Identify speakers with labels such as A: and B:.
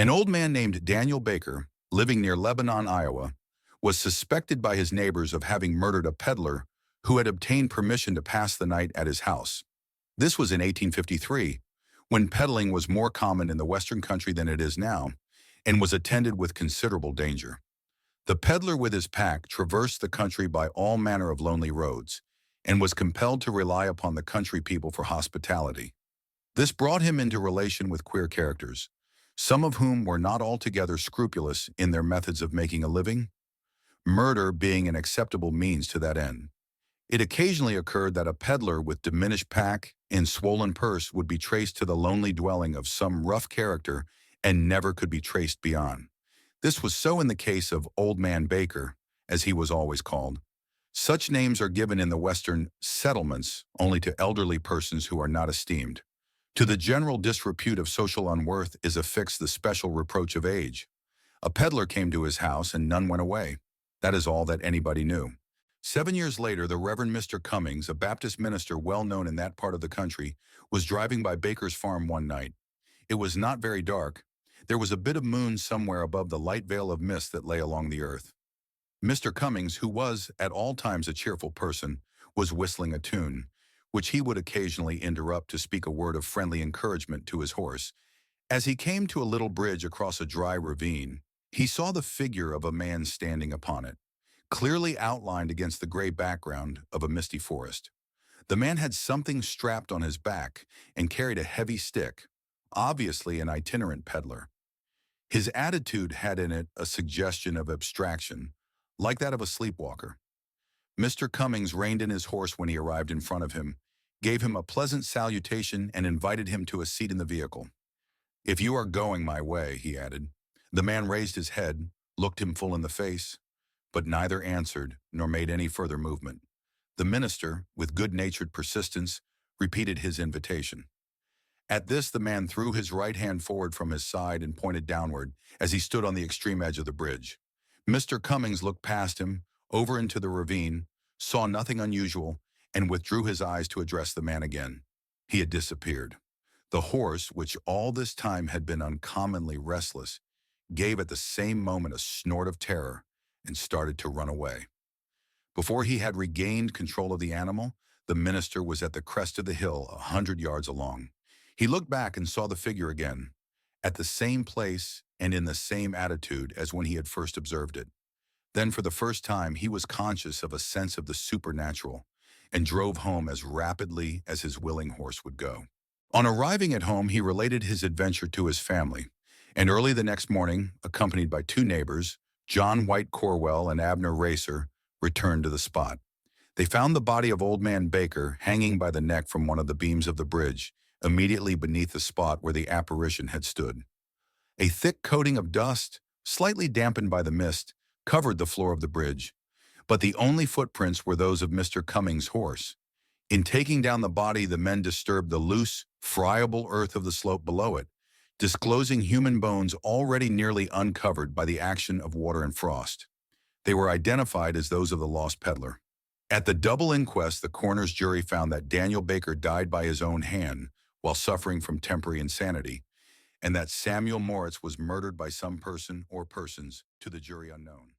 A: An old man named Daniel Baker, living near Lebanon, Iowa, was suspected by his neighbors of having murdered a peddler who had obtained permission to pass the night at his house. This was in 1853, when peddling was more common in the Western country than it is now, and was attended with considerable danger. The peddler with his pack traversed the country by all manner of lonely roads, and was compelled to rely upon the country people for hospitality. This brought him into relation with queer characters, some of whom were not altogether scrupulous in their methods of making a living, murder being an acceptable means to that end. It occasionally occurred that a peddler with diminished pack and swollen purse would be traced to the lonely dwelling of some rough character and never could be traced beyond. This was so in the case of Old Man Baker, as he was always called. Such names are given in the Western settlements only to elderly persons who are not esteemed. To the general disrepute of social unworth is affixed the special reproach of age. A peddler came to his house and none went away. That is all that anybody knew. 7 years later, the Reverend Mr. Cummings, a Baptist minister well known in that part of the country, was driving by Baker's farm one night. It was not very dark. There was a bit of moon somewhere above the light veil of mist that lay along the earth. Mr. Cummings, who was at all times a cheerful person, was whistling a tune, which he would occasionally interrupt to speak a word of friendly encouragement to his horse. As he came to a little bridge across a dry ravine, he saw the figure of a man standing upon it, clearly outlined against the gray background of a misty forest. The man had something strapped on his back and carried a heavy stick, obviously an itinerant peddler. His attitude had in it a suggestion of abstraction, like that of a sleepwalker. Mr. Cummings reined in his horse when he arrived in front of him, gave him a pleasant salutation, and invited him to a seat in the vehicle. "If you are going my way," he added. The man raised his head, looked him full in the face, but neither answered nor made any further movement. The minister, with good-natured persistence, repeated his invitation. At this, the man threw his right hand forward from his side and pointed downward as he stood on the extreme edge of the bridge. Mr. Cummings looked past him, over into the ravine, saw nothing unusual, and withdrew his eyes to address the man again. He had disappeared. The horse, which all this time had been uncommonly restless, gave at the same moment a snort of terror and started to run away. Before he had regained control of the animal, the minister was at the crest of the hill 100 yards along. He looked back and saw the figure again, at the same place and in the same attitude as when he had first observed it. Then for the first time he was conscious of a sense of the supernatural and drove home as rapidly as his willing horse would go. On arriving at home, he related his adventure to his family, and early the next morning, accompanied by two neighbors, John White Corwell and Abner Racer, returned to the spot. They found the body of Old Man Baker hanging by the neck from one of the beams of the bridge, immediately beneath the spot where the apparition had stood. A thick coating of dust, slightly dampened by the mist, covered the floor of the bridge, but the only footprints were those of Mr. Cummings' horse. In taking down the body, the men disturbed the loose, friable earth of the slope below it, disclosing human bones already nearly uncovered by the action of water and frost. They were identified as those of the lost peddler. At the double inquest, the coroner's jury found that Daniel Baker died by his own hand while suffering from temporary insanity, and that Samuel Moritz was murdered by some person or persons to the jury unknown.